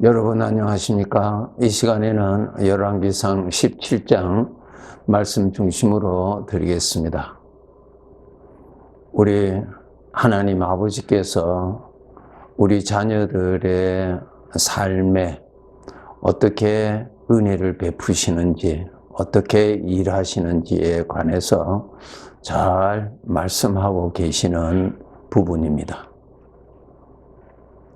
여러분 안녕하십니까? 이 시간에는 열왕기상 17장 말씀 중심으로 드리겠습니다. 우리 하나님 아버지께서 우리 자녀들의 삶에 어떻게 은혜를 베푸시는지, 어떻게 일하시는지에 관해서 잘 말씀하고 계시는 부분입니다.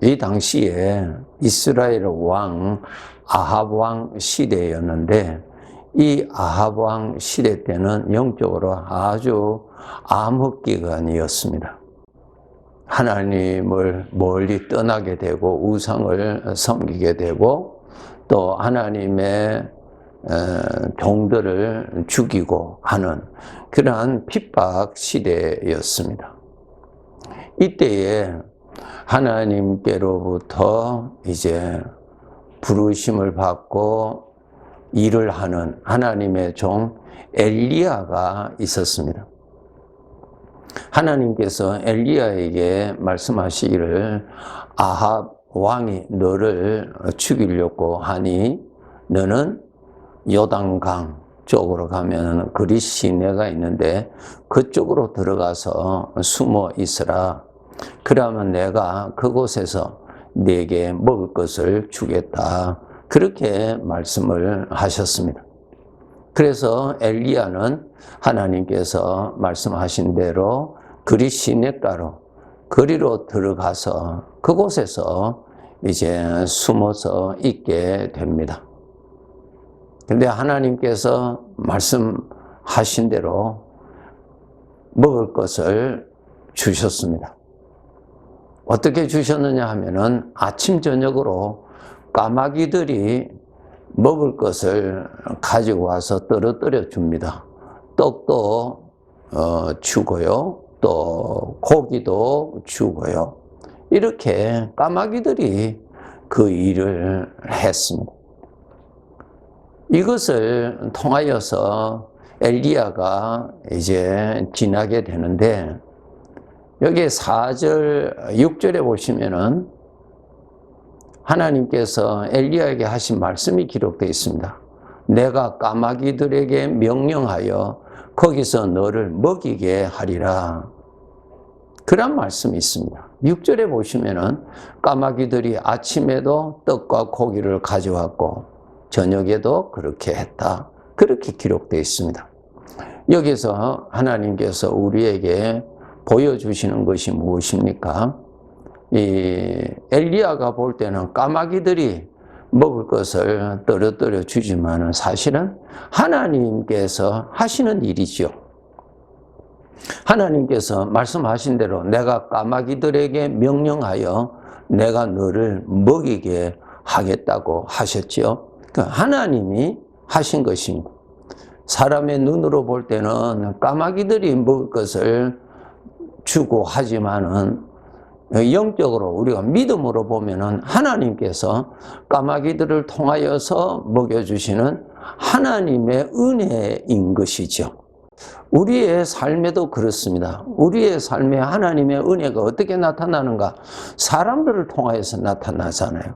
이 당시에 이스라엘 왕 아합 왕 시대였는데, 이 아합 왕 시대 때는 영적으로 아주 암흑기간이었습니다. 하나님을 멀리 떠나게 되고 우상을 섬기게 되고 또 하나님의 종들을 죽이고 하는 그러한 핍박 시대였습니다. 이때에 하나님께로부터 이제 부르심을 받고 일을 하는 하나님의 종 엘리야가 있었습니다. 하나님께서 엘리야에게 말씀하시기를 아합 왕이 너를 죽이려고 하니 너는 요단강 쪽으로 가면 그릿 시내가 있는데 그쪽으로 들어가서 숨어 있으라. 그러면 내가 그곳에서 네게 먹을 것을 주겠다. 그렇게 말씀을 하셨습니다. 그래서 엘리야는 하나님께서 말씀하신 대로 그릿 시냇가로 거리로 들어가서 그곳에서 이제 숨어서 있게 됩니다. 근데 하나님께서 말씀하신 대로 먹을 것을 주셨습니다. 어떻게 주셨느냐 하면은 아침 저녁으로 까마귀들이 먹을 것을 가지고 와서 떨어뜨려 줍니다. 떡도 주고요, 또 고기도 주고요. 이렇게 까마귀들이 그 일을 했습니다. 이것을 통하여서 엘리야가 이제 지나게 되는데, 여기 4절, 6절에 보시면은 하나님께서 엘리야에게 하신 말씀이 기록되어 있습니다. 내가 까마귀들에게 명령하여 거기서 너를 먹이게 하리라. 그런 말씀이 있습니다. 6절에 보시면은 까마귀들이 아침에도 떡과 고기를 가져왔고 저녁에도 그렇게 했다. 그렇게 기록되어 있습니다. 여기서 하나님께서 우리에게 보여주시는 것이 무엇입니까? 이 엘리야가 볼 때는 까마귀들이 먹을 것을 떨어뜨려 주지만은 사실은 하나님께서 하시는 일이죠. 하나님께서 말씀하신 대로 내가 까마귀들에게 명령하여 내가 너를 먹이게 하겠다고 하셨죠. 그러니까 하나님이 하신 것입니다. 사람의 눈으로 볼 때는 까마귀들이 먹을 것을 주고 하지만은 영적으로 우리가 믿음으로 보면은 하나님께서 까마귀들을 통하여서 먹여주시는 하나님의 은혜인 것이죠. 우리의 삶에도 그렇습니다. 우리의 삶에 하나님의 은혜가 어떻게 나타나는가? 사람들을 통하여서 나타나잖아요.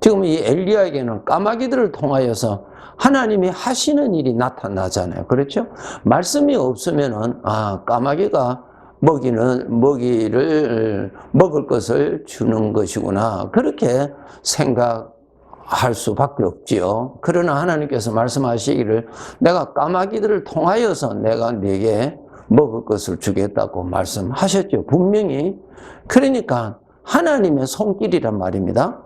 지금 이 엘리야에게는 까마귀들을 통하여서 하나님이 하시는 일이 나타나잖아요. 그렇죠? 말씀이 없으면은 까마귀가 먹이를 먹을 것을 주는 것이구나, 그렇게 생각할 수밖에 없지요. 그러나 하나님께서 말씀하시기를 내가 까마귀들을 통하여서 내가 네게 먹을 것을 주겠다고 말씀하셨죠. 분명히. 그러니까 하나님의 손길이란 말입니다.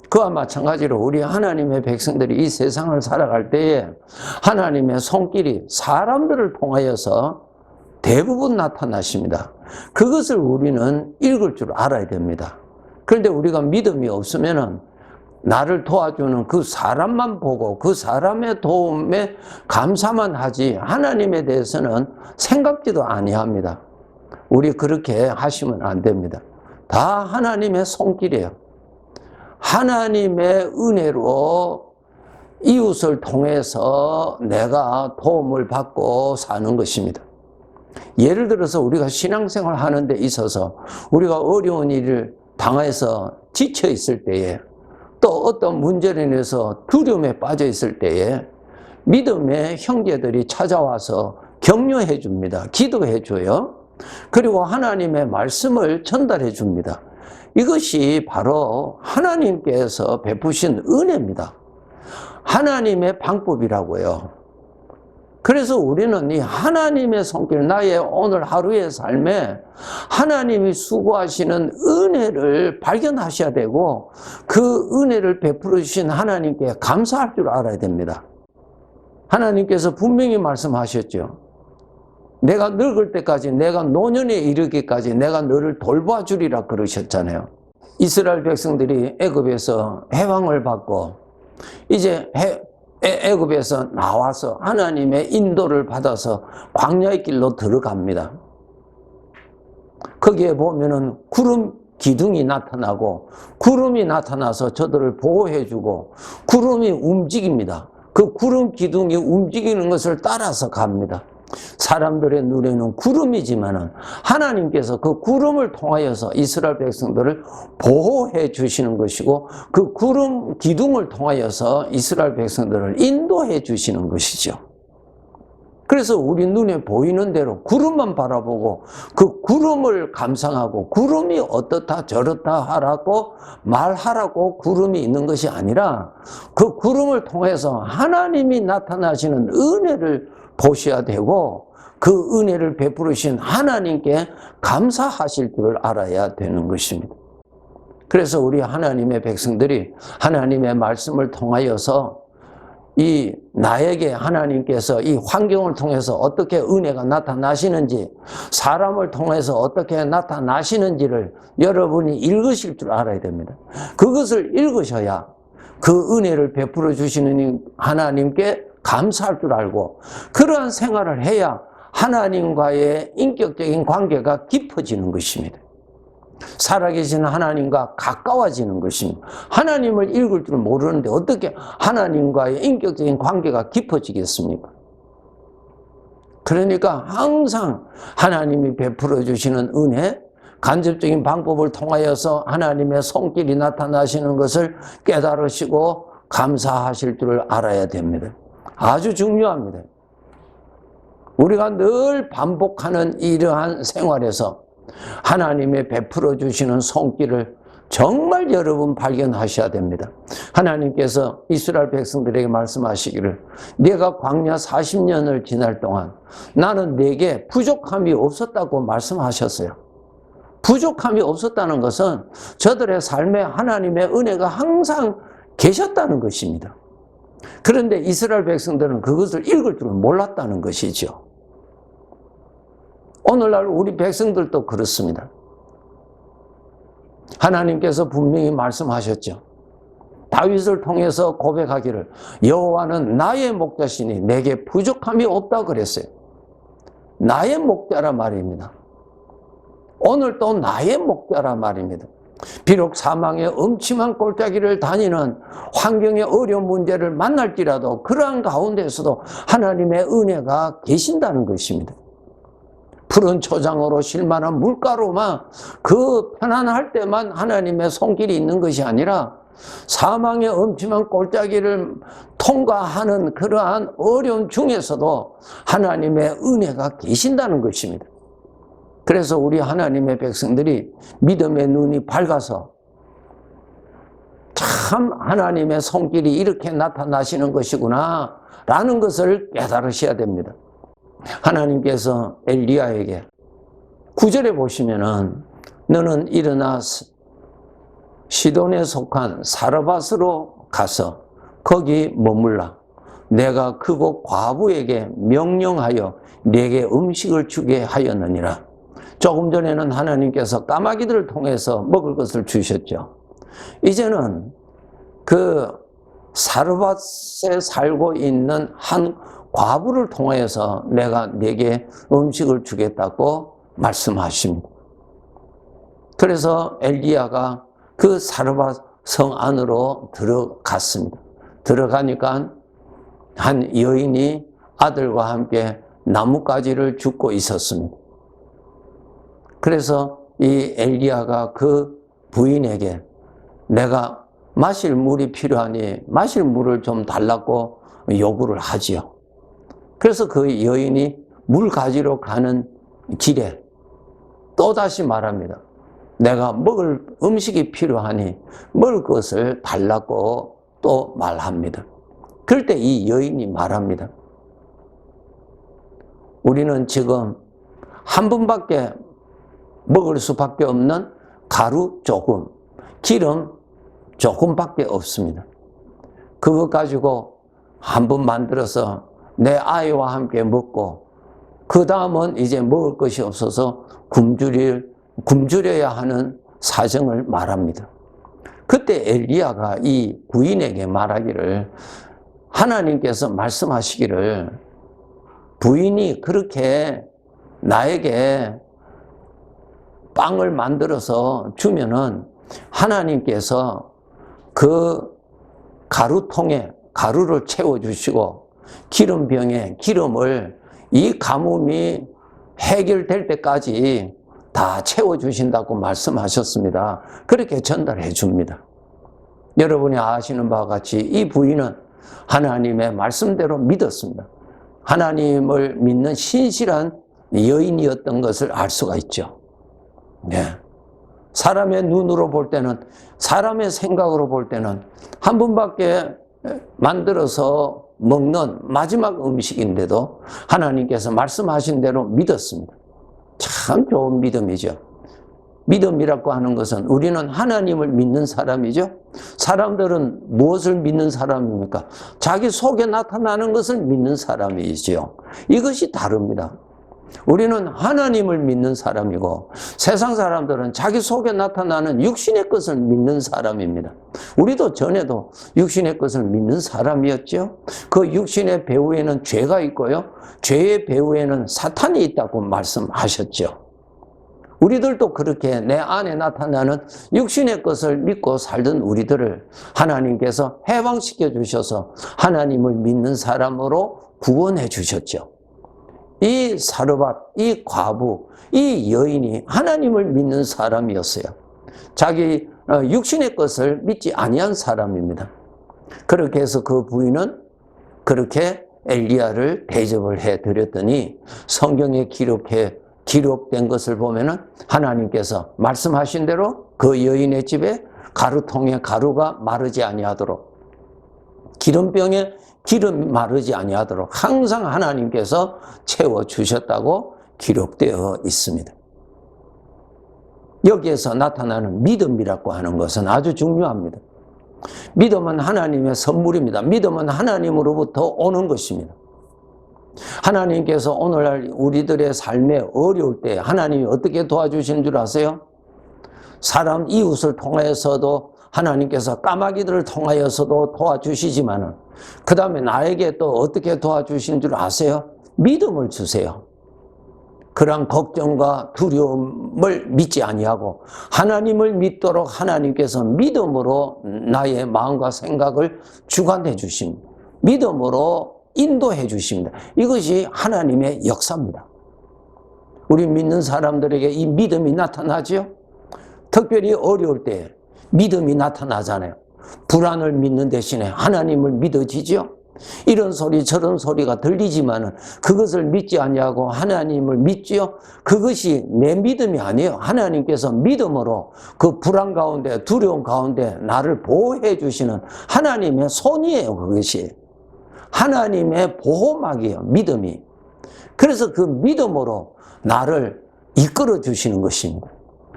그와 마찬가지로 우리 하나님의 백성들이 이 세상을 살아갈 때에 하나님의 손길이 사람들을 통하여서 대부분 나타나십니다. 그것을 우리는 읽을 줄 알아야 됩니다. 그런데 우리가 믿음이 없으면은 나를 도와주는 그 사람만 보고 그 사람의 도움에 감사만 하지 하나님에 대해서는 생각지도 아니합니다. 우리 그렇게 하시면 안 됩니다. 다 하나님의 손길이에요. 하나님의 은혜로 이웃을 통해서 내가 도움을 받고 사는 것입니다. 예를 들어서 우리가 신앙생활 하는 데 있어서 우리가 어려운 일을 당해서 지쳐 있을 때에, 또 어떤 문제로 인해서 두려움에 빠져 있을 때에 믿음의 형제들이 찾아와서 격려해 줍니다. 기도해 줘요. 그리고 하나님의 말씀을 전달해 줍니다. 이것이 바로 하나님께서 베푸신 은혜입니다. 하나님의 방법이라고요. 그래서 우리는 이 하나님의 손길, 나의 오늘 하루의 삶에 하나님이 수고하시는 은혜를 발견하셔야 되고, 그 은혜를 베풀어 주신 하나님께 감사할 줄 알아야 됩니다. 하나님께서 분명히 말씀하셨죠. 내가 늙을 때까지, 내가 노년에 이르기까지 내가 너를 돌봐주리라 그러셨잖아요. 이스라엘 백성들이 애굽에서 해방을 받고 이제 애굽에서 나와서 하나님의 인도를 받아서 광야의 길로 들어갑니다. 거기에 보면은 구름 기둥이 나타나고, 구름이 나타나서 저들을 보호해주고, 구름이 움직입니다. 그 구름 기둥이 움직이는 것을 따라서 갑니다. 사람들의 눈에는 구름이지만은 하나님께서 그 구름을 통하여서 이스라엘 백성들을 보호해 주시는 것이고, 그 구름 기둥을 통하여서 이스라엘 백성들을 인도해 주시는 것이죠. 그래서 우리 눈에 보이는 대로 구름만 바라보고 그 구름을 감상하고, 구름이 어떻다 저렇다 하라고 말하라고 구름이 있는 것이 아니라, 그 구름을 통해서 하나님이 나타나시는 은혜를 보셔야 되고, 그 은혜를 베푸르신 하나님께 감사하실 줄 알아야 되는 것입니다. 그래서 우리 하나님의 백성들이 하나님의 말씀을 통하여서 나에게 하나님께서 이 환경을 통해서 어떻게 은혜가 나타나시는지, 사람을 통해서 어떻게 나타나시는지를 여러분이 읽으실 줄 알아야 됩니다. 그것을 읽으셔야 그 은혜를 베풀어 주시는 하나님께 감사할 줄 알고, 그러한 생활을 해야 하나님과의 인격적인 관계가 깊어지는 것입니다. 살아계신 하나님과 가까워지는 것입니다. 하나님을 읽을 줄 모르는데 어떻게 하나님과의 인격적인 관계가 깊어지겠습니까? 그러니까 항상 하나님이 베풀어 주시는 은혜, 간접적인 방법을 통하여서 하나님의 손길이 나타나시는 것을 깨달으시고 감사하실 줄 알아야 됩니다. 아주 중요합니다. 우리가 늘 반복하는 이러한 생활에서 하나님의 베풀어 주시는 손길을 정말 여러분 발견하셔야 됩니다. 하나님께서 이스라엘 백성들에게 말씀하시기를, 네가 광야 40년을 지날 동안 나는 네게 부족함이 없었다고 말씀하셨어요. 부족함이 없었다는 것은 저들의 삶에 하나님의 은혜가 항상 계셨다는 것입니다. 그런데 이스라엘 백성들은 그것을 읽을 줄 몰랐다는 것이죠. 오늘날 우리 백성들도 그렇습니다. 하나님께서 분명히 말씀하셨죠. 다윗을 통해서 고백하기를, 여호와는 나의 목자시니 내게 부족함이 없다 그랬어요. 나의 목자라 말입니다. 오늘 또 나의 목자라 말입니다. 비록 사망의 음침한 골짜기를 다니는 환경의 어려운 문제를 만날지라도 그러한 가운데서도 하나님의 은혜가 계신다는 것입니다. 푸른 초장으로 쉴만한 물가로만, 그 편안할 때만 하나님의 손길이 있는 것이 아니라 사망의 엄침한 골짜기를 통과하는 그러한 어려움 중에서도 하나님의 은혜가 계신다는 것입니다. 그래서 우리 하나님의 백성들이 믿음의 눈이 밝아서 참 하나님의 손길이 이렇게 나타나시는 것이구나 라는 것을 깨달으셔야 됩니다. 하나님께서 엘리야에게 9절에 보시면은, 너는 일어나 시돈에 속한 사르밧으로 가서 거기 머물라. 내가 그곳 과부에게 명령하여 네게 음식을 주게 하였느니라. 조금 전에는 하나님께서 까마귀들을 통해서 먹을 것을 주셨죠. 이제는 그 사르밧에 살고 있는 한 과부를 통해서 내가 네게 음식을 주겠다고 말씀하십니다. 그래서 엘리야가 그 사르밧 성 안으로 들어갔습니다. 들어가니까 한 여인이 아들과 함께 나뭇가지를 줍고 있었습니다. 그래서 이 엘리야가 그 부인에게 내가 마실 물이 필요하니 마실 물을 좀 달라고 요구를 하지요. 그래서 그 여인이 물 가지러 가는 길에 또다시 말합니다. 내가 먹을 음식이 필요하니 먹을 것을 달라고 또 말합니다. 그럴 때 이 여인이 말합니다. 우리는 지금 한 번밖에 먹을 수밖에 없는 가루 조금, 기름 조금밖에 없습니다. 그거 가지고 한 번 만들어서 내 아이와 함께 먹고 그 다음은 이제 먹을 것이 없어서 굶주려야 하는 사정을 말합니다. 그때 엘리야가 이 부인에게 말하기를, 하나님께서 말씀하시기를 부인이 그렇게 나에게 빵을 만들어서 주면은 하나님께서 그 가루통에 가루를 채워주시고 기름병에 기름을 이 가뭄이 해결될 때까지 다 채워주신다고 말씀하셨습니다. 그렇게 전달해 줍니다. 여러분이 아시는 바와 같이 이 부인은 하나님의 말씀대로 믿었습니다. 하나님을 믿는 신실한 여인이었던 것을 알 수가 있죠. 네. 사람의 눈으로 볼 때는, 사람의 생각으로 볼 때는 한 번밖에 만들어서 먹는 마지막 음식인데도 하나님께서 말씀하신 대로 믿었습니다. 참 좋은 믿음이죠. 믿음이라고 하는 것은 우리는 하나님을 믿는 사람이죠. 사람들은 무엇을 믿는 사람입니까? 자기 속에 나타나는 것을 믿는 사람이죠. 이것이 다릅니다. 우리는 하나님을 믿는 사람이고 세상 사람들은 자기 속에 나타나는 육신의 것을 믿는 사람입니다. 우리도 전에도 육신의 것을 믿는 사람이었죠. 그 육신의 배후에는 죄가 있고요, 죄의 배후에는 사탄이 있다고 말씀하셨죠. 우리들도 그렇게 내 안에 나타나는 육신의 것을 믿고 살던 우리들을 하나님께서 해방시켜 주셔서 하나님을 믿는 사람으로 구원해 주셨죠. 이 사르밧, 이 과부, 이 여인이 하나님을 믿는 사람이었어요. 자기 육신의 것을 믿지 아니한 사람입니다. 그렇게 해서 그 부인은 그렇게 엘리야를 대접을 해드렸더니 성경에 기록된 것을 보면은 하나님께서 말씀하신 대로 그 여인의 집에 가루통에 가루가 마르지 아니하도록, 기름병에 기름이 마르지 아니하도록 항상 하나님께서 채워주셨다고 기록되어 있습니다. 여기에서 나타나는 믿음이라고 하는 것은 아주 중요합니다. 믿음은 하나님의 선물입니다. 믿음은 하나님으로부터 오는 것입니다. 하나님께서 오늘날 우리들의 삶에 어려울 때 하나님이 어떻게 도와주시는 줄 아세요? 사람 이웃을 통해서도 하나님께서 까마귀들을 통하여서도 도와주시지만은 그 다음에 나에게 또 어떻게 도와주시는 줄 아세요? 믿음을 주세요. 그런 걱정과 두려움을 믿지 아니하고 하나님을 믿도록 하나님께서 믿음으로 나의 마음과 생각을 주관해 주십니다. 믿음으로 인도해 주십니다. 이것이 하나님의 역사입니다. 우리 믿는 사람들에게 이 믿음이 나타나죠? 특별히 어려울 때 믿음이 나타나잖아요. 불안을 믿는 대신에 하나님을 믿어지죠? 이런 소리 저런 소리가 들리지만은 그것을 믿지 아니하고 하나님을 믿지요? 그것이 내 믿음이 아니에요. 하나님께서 믿음으로 그 불안 가운데 두려움 가운데 나를 보호해 주시는 하나님의 손이에요. 그것이 하나님의 보호막이에요. 믿음이. 그래서 그 믿음으로 나를 이끌어 주시는 것입니다.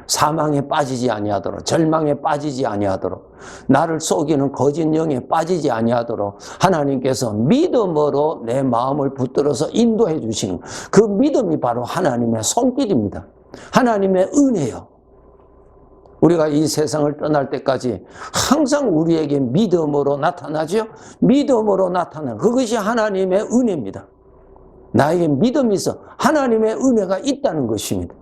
사망에 빠지지 아니하도록, 절망에 빠지지 아니하도록, 나를 속이는 거짓 영에 빠지지 아니하도록 하나님께서 믿음으로 내 마음을 붙들어서 인도해 주시는 그 믿음이 바로 하나님의 손길입니다. 하나님의 은혜요. 우리가 이 세상을 떠날 때까지 항상 우리에게 믿음으로 나타나죠. 믿음으로 나타나는 그것이 하나님의 은혜입니다. 나에게 믿음이 있어 하나님의 은혜가 있다는 것입니다.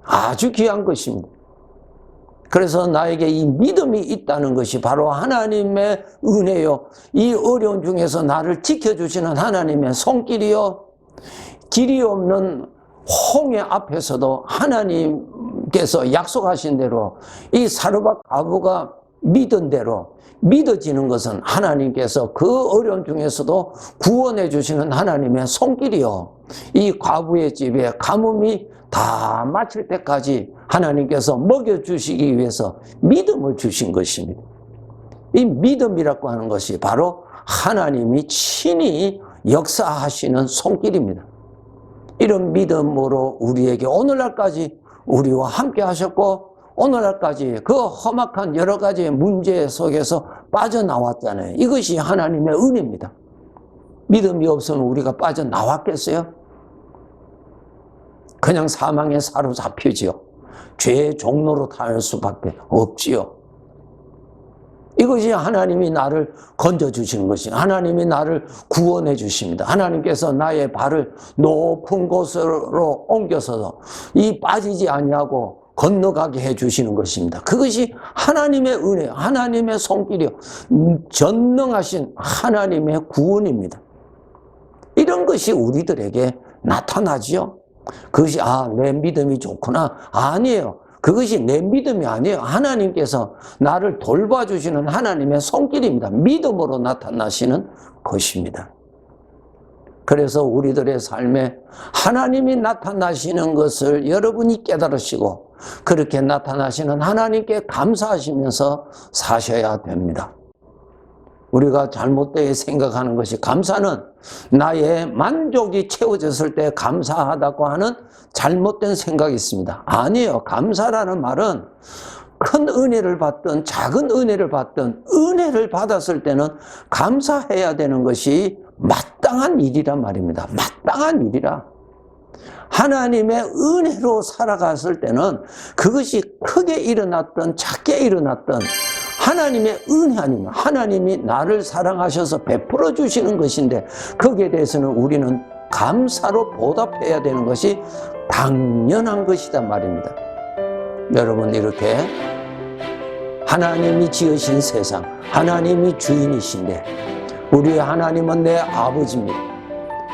아주 귀한 것입니다. 그래서 나에게 이 믿음이 있다는 것이 바로 하나님의 은혜요. 이 어려운 중에서 나를 지켜주시는 하나님의 손길이요. 길이 없는 홍해 앞에서도 하나님께서 하나님께서 약속하신 대로 이 사르밧 과부가 믿은 대로 믿어지는 것은 하나님께서 그 어려움 중에서도 구원해 주시는 하나님의 손길이요. 이 과부의 집에 가뭄이 다 마칠 때까지 하나님께서 먹여주시기 위해서 믿음을 주신 것입니다. 이 믿음이라고 하는 것이 바로 하나님이 친히 역사하시는 손길입니다. 이런 믿음으로 우리에게 오늘날까지 우리와 함께 하셨고 오늘날까지 그 험악한 여러 가지의 문제 속에서 빠져나왔잖아요. 이것이 하나님의 은혜입니다. 믿음이 없으면 우리가 빠져나왔겠어요? 그냥 사망에 사로잡히지요. 죄의 종로로 달 수밖에 없지요. 이것이 하나님이 나를 건져주시는 것입니다. 하나님이 나를 구원해 주십니다. 하나님께서 나의 발을 높은 곳으로 옮겨서 이 빠지지 아니하고 건너가게 해주시는 것입니다. 그것이 하나님의 은혜, 하나님의 손길이요. 전능하신 하나님의 구원입니다. 이런 것이 우리들에게 나타나지요. 그것이 내 믿음이 좋구나. 아니에요. 그것이 내 믿음이 아니에요. 하나님께서 나를 돌봐주시는 하나님의 손길입니다. 믿음으로 나타나시는 것입니다. 그래서 우리들의 삶에 하나님이 나타나시는 것을 여러분이 깨달으시고 그렇게 나타나시는 하나님께 감사하시면서 사셔야 됩니다. 우리가 잘못되게 생각하는 것이 감사는 나의 만족이 채워졌을 때 감사하다고 하는 잘못된 생각이 있습니다. 아니에요. 감사라는 말은 큰 은혜를 받든 작은 은혜를 받든 은혜를 받았을 때는 감사해야 되는 것이 마땅한 일이란 말입니다. 마땅한 일이라. 하나님의 은혜로 살아갔을 때는 그것이 크게 일어났든 작게 일어났든 하나님의 은혜 아니면 하나님이 나를 사랑하셔서 베풀어 주시는 것인데 거기에 대해서는 우리는 감사로 보답해야 되는 것이 당연한 것이다 말입니다. 여러분 이렇게 하나님이 지으신 세상, 하나님이 주인이신데 우리의 하나님은 내 아버지입니다.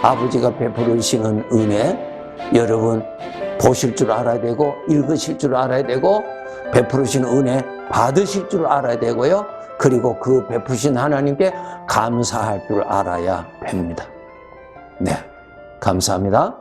아버지가 베풀으시는 은혜 여러분 보실 줄 알아야 되고 읽으실 줄 알아야 되고 베풀으신 은혜 받으실 줄 알아야 되고요. 그리고 그 베푸신 하나님께 감사할 줄 알아야 됩니다. 네, 감사합니다.